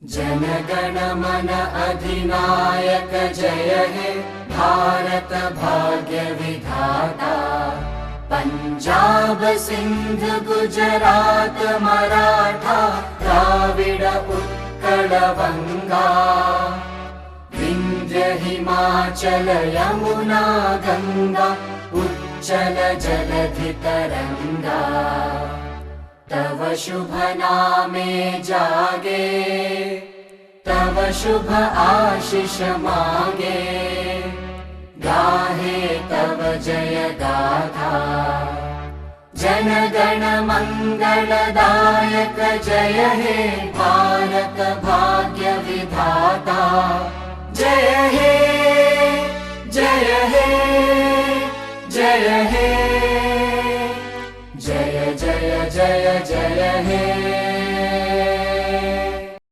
जनगण मन अधिनायक जय हे भारत भाग्य विधाता। पंजाब सिंध गुजरात मराठा द्राविड उत्कल बंगा। विंध्य हिमाचल यमुना गंगा उच्चल जलधि तरंगा। तव शुभ नामे जागे तव शुभ आशीष मागे। गाहे तव जय गाथा जनगण मंगलदायक जय हे भारत